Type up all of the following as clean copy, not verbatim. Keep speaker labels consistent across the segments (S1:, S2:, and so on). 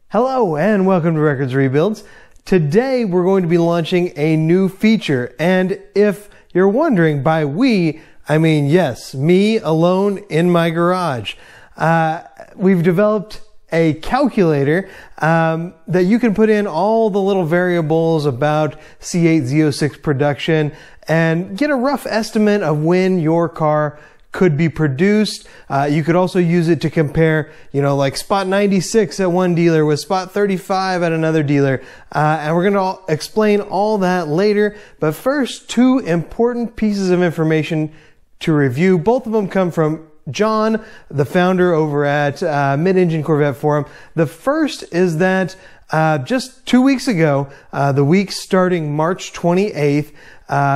S1: Hello and welcome to Records Rebuilds. Today we're going to be launching a new feature, and if you're wondering, by we, I mean yes, me alone in my garage. We've developed a calculator that you can put in all the little variables about C8 Z06 production and get a rough estimate of when your car could be produced. You could also use it to compare, like spot 96 at one dealer with spot 35 at another dealer. And we're going to explain all that later. But first, two important pieces of information to review. Both of them come from John, the founder over at Mid-Engine Corvette Forum. The first is that just 2 weeks ago, the week starting March 28th,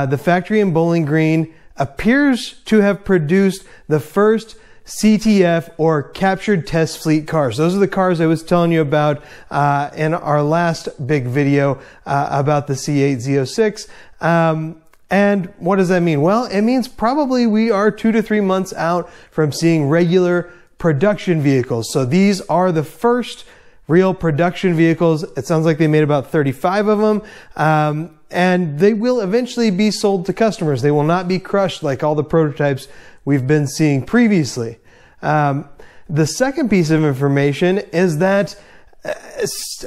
S1: the factory in Bowling Green appears to have produced the first CTF or captured test fleet cars. Those are the cars I was telling you about in our last big video about the C8 Z06. And what does that mean? Well, it means probably we are 2 to 3 months out from seeing regular production vehicles. So these are the first real production vehicles. It sounds like they made about 35 of them. And they will eventually be sold to customers. They will not be crushed like all the prototypes we've been seeing previously. The second piece of information is that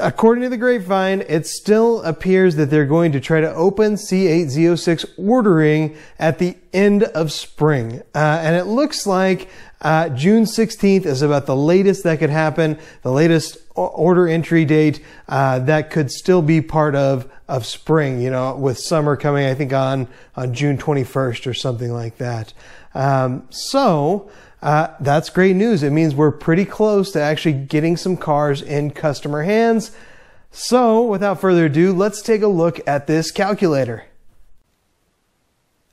S1: according to the grapevine, it still appears that they're going to try to open C8 Z06 ordering at the end of spring. And it looks like June 16th is about the latest that could happen, the latest order entry date that could still be part of spring, with summer coming, I think, on June 21st or something like that. So that's great news. It means we're pretty close to actually getting some cars in customer hands. So without further ado, let's take a look at this calculator.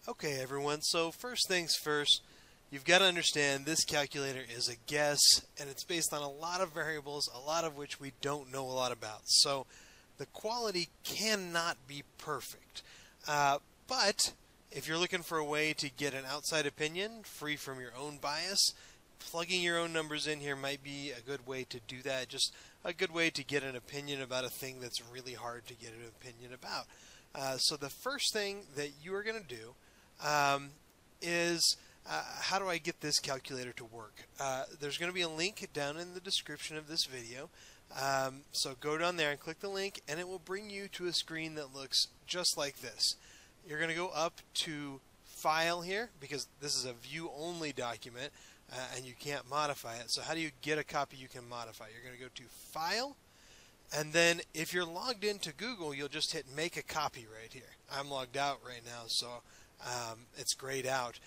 S2: Okay, everyone, so first things first, you've got to understand this calculator is a guess, and it's based on a lot of variables, a lot of which we don't know a lot about. So the quality cannot be perfect. But if you're looking for a way to get an outside opinion, free from your own bias, plugging your own numbers in here might be a good way to do that. Just a good way to get an opinion about a thing that's really hard to get an opinion about. So the first thing that you are going to do is how do I get this calculator to work? There's going to be a link down in the description of this video. So go down there and click the link, and it will bring you to a screen that looks just like this. You're going to go up to File here, because this is a view-only document, and you can't modify it. So how do you get a copy you can modify? You're going to go to File, and then if you're logged into Google, you'll just hit Make a Copy right here. I'm logged out right now, so it's grayed out.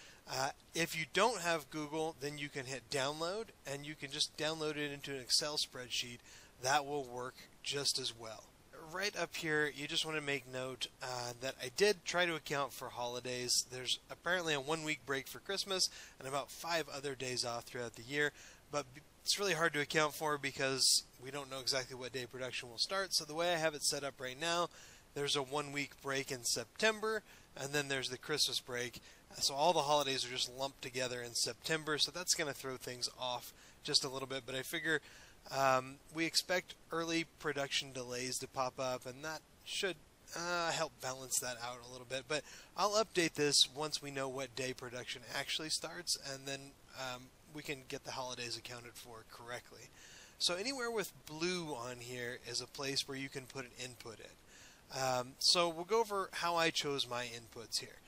S2: If you don't have Google, then you can hit Download, and you can just download it into an Excel spreadsheet. That will work just as well. Right up here, you just want to make note that I did try to account for holidays. There's apparently a 1-week break for Christmas and about 5 other days off throughout the year, but it's really hard to account for because we don't know exactly what day production will start. So the way I have it set up right now, there's a 1-week break in September, and then there's the Christmas break. So all the holidays are just lumped together in September, so that's going to throw things off just a little bit, but I figure we expect early production delays to pop up, and that should help balance that out a little bit. But I'll update this once we know what day production actually starts, and then we can get the holidays accounted for correctly. So anywhere with blue on here is a place where you can put an input in. So we'll go over how I chose my inputs here.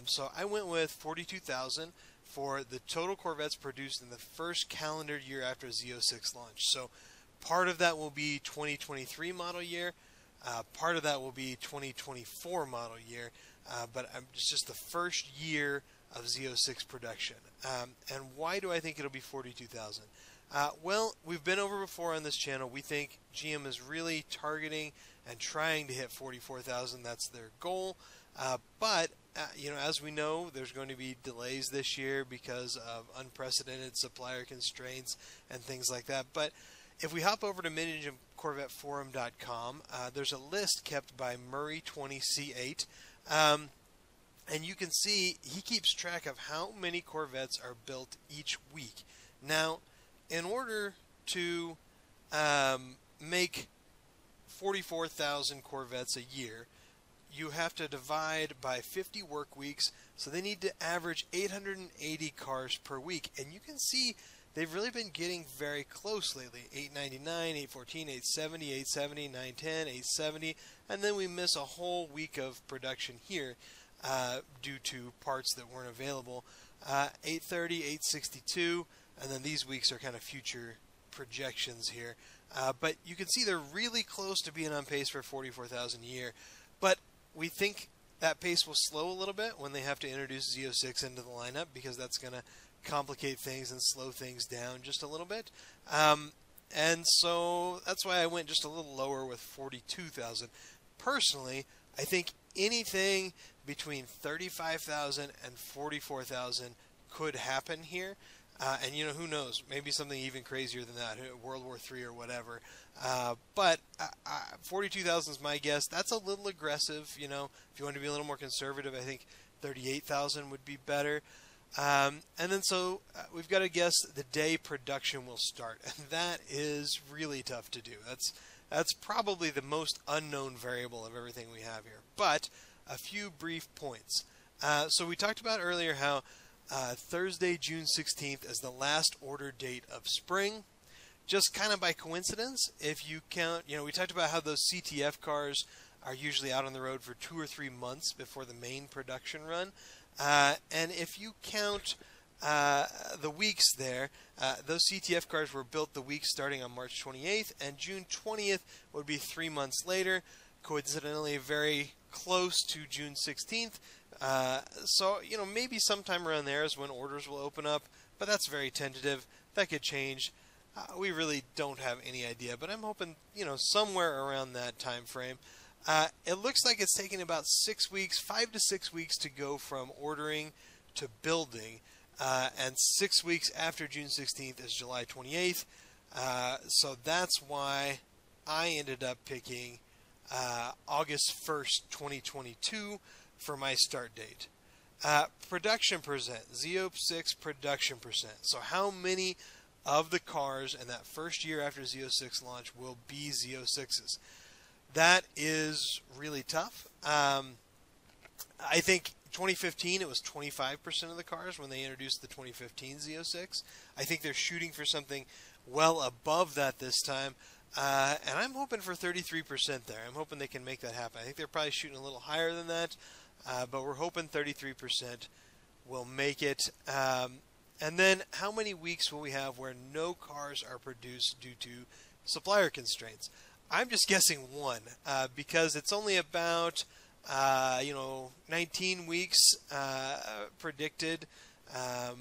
S2: So I went with 42,000 for the total Corvettes produced in the first calendar year after Z06 launch. So part of that will be 2023 model year, part of that will be 2024 model year, but it's just the first year of Z06 production. And why do I think it'll be 42,000? Well, we've been over before on this channel. We think GM is really targeting and trying to hit 44,000. That's their goal. But as we know, there's going to be delays this year because of unprecedented supplier constraints and things like that. But if we hop over to MidEngineCorvetteForum.com, there's a list kept by Murray20C8, and you can see he keeps track of how many Corvettes are built each week. Now, in order to make make 44,000 Corvettes a year, you have to divide by 50 work weeks, so they need to average 880 cars per week. And you can see they've really been getting very close lately. 899, 814, 870, 870, 910, 870, and then we miss a whole week of production here due to parts that weren't available. 830, 862, and then these weeks are kind of future projections here. But you can see they're really close to being on pace for 44,000 a year. But we think that pace will slow a little bit when they have to introduce Z06 into the lineup, because that's going to complicate things and slow things down just a little bit. And so that's why I went just a little lower with 42,000. Personally, I think anything between 35,000 and 44,000 could happen here. And, you know, who knows? Maybe something even crazier than that, World War III or whatever. But 42,000 is my guess. That's a little aggressive, you know. If you want to be a little more conservative, I think 38,000 would be better. And then so we've got to guess the day production will start. And that is really tough to do. That's probably the most unknown variable of everything we have here. But a few brief points. So we talked about earlier how Thursday, June 16th is the last order date of spring. Just kind of by coincidence, if you count, you know, we talked about how those CTF cars are usually out on the road for 2 or 3 months before the main production run. And if you count the weeks there, those CTF cars were built the week starting on March 28th, and June 20th would be 3 months later, coincidentally very close to June 16th. So, you know, maybe sometime around there is when orders will open up, but that's very tentative. That could change. We really don't have any idea, but I'm hoping, you know, somewhere around that time frame. It looks like it's taking about 6 weeks, 5 to 6 weeks to go from ordering to building, and 6 weeks after June 16th is July 28th. So that's why I ended up picking August 1st, 2022 for my start date. Production percent, Z06 production percent. So how many of the cars in that first year after Z06 launch will be Z06s? That is really tough. I think 2015 it was 25% of the cars when they introduced the 2015 Z06. I think they're shooting for something well above that this time. And I'm hoping for 33% there. I'm hoping they can make that happen. I think they're probably shooting a little higher than that, but we're hoping 33% will make it. And then how many weeks will we have where no cars are produced due to supplier constraints? I'm just guessing 1, because it's only about 19 weeks predicted that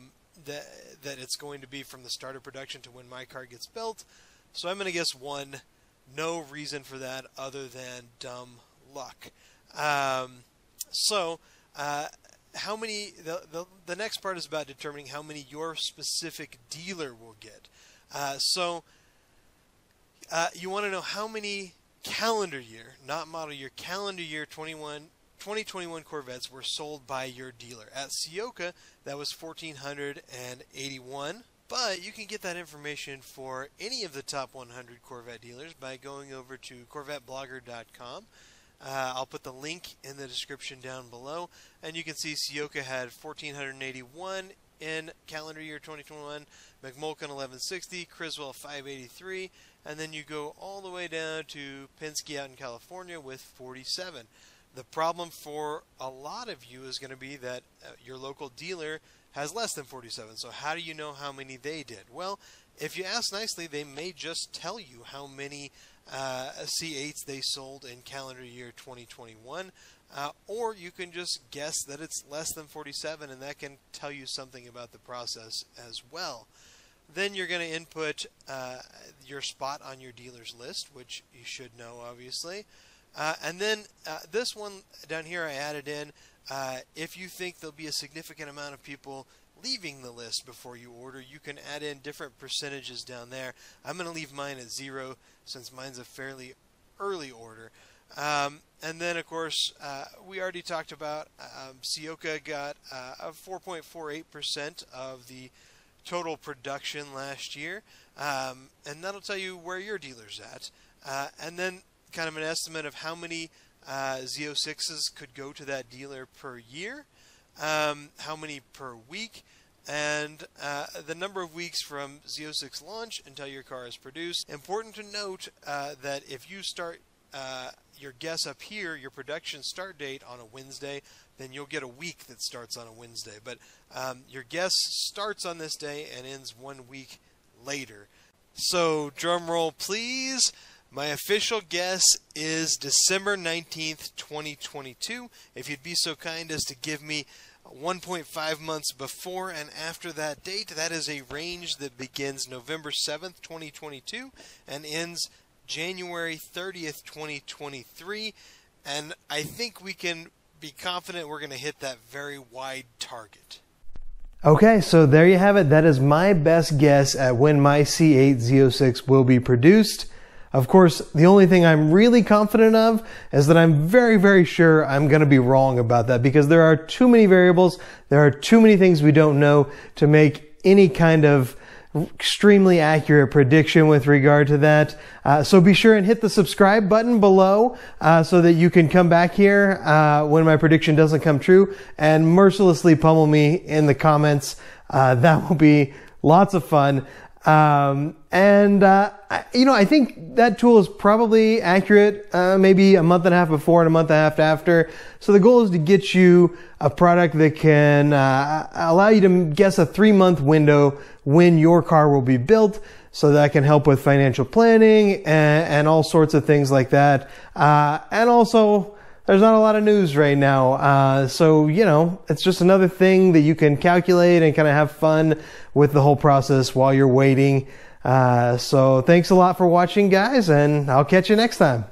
S2: it's going to be from the start of production to when my car gets built. So I'm going to guess 1. No reason for that other than dumb luck. How many? The next part is about determining how many your specific dealer will get. You want to know how many calendar year, not model year, calendar year 2021 Corvettes were sold by your dealer. At Ciocca, that was 1,481. But you can get that information for any of the top 100 Corvette dealers by going over to CorvetteBlogger.com. I'll put the link in the description down below, and you can see Ciocca had 1,481 in calendar year 2021, McMulkin 1160, Criswell 583, and then you go all the way down to Penske out in California with 47. The problem for a lot of you is going to be that your local dealer has less than 47. So how do you know how many they did? Well, if you ask nicely, they may just tell you how many C8s they sold in calendar year 2021, or you can just guess that it's less than 47, and that can tell you something about the process as well. Then you're going to input your spot on your dealer's list, which you should know, obviously. And then this one down here I added in, if you think there'll be a significant amount of people leaving the list before you order, you can add in different percentages down there. I'm going to leave mine at 0 since mine's a fairly early order. And then, of course, we already talked about Ciocca got 4.48% of the total production last year, and that'll tell you where your dealer's at. and then kind of an estimate of how many Z06s could go to that dealer per year, how many per week, and the number of weeks from Z06 launch until your car is produced. Important to note that if you start your guess up here, your production start date on a Wednesday, then you'll get a week that starts on a Wednesday. But your guess starts on this day and ends 1 week later. So drum roll please. My official guess is December 19th, 2022. If you'd be so kind as to give me 1.5 months before and after that date, that is a range that begins November 7th, 2022 and ends January 30th, 2023. And I think we can be confident we're going to hit that very wide target.
S1: Okay, so there you have it. That is my best guess at when my C8 Z06 will be produced. Of course, the only thing I'm really confident of is that I'm very, very sure I'm going to be wrong about that, because there are too many variables, there are too many things we don't know to make any kind of extremely accurate prediction with regard to that. So be sure and hit the subscribe button below so that you can come back here when my prediction doesn't come true and mercilessly pummel me in the comments. That will be lots of fun. I think that tool is probably accurate maybe a month and a half before and a month and a half after. So the goal is to get you a product that can allow you to guess a 3-month window when your car will be built, so that can help with financial planning and all sorts of things like that. And also, there's not a lot of news right now. So, you know, it's just another thing that you can calculate and kind of have fun with the whole process while you're waiting. So thanks a lot for watching, guys, and I'll catch you next time.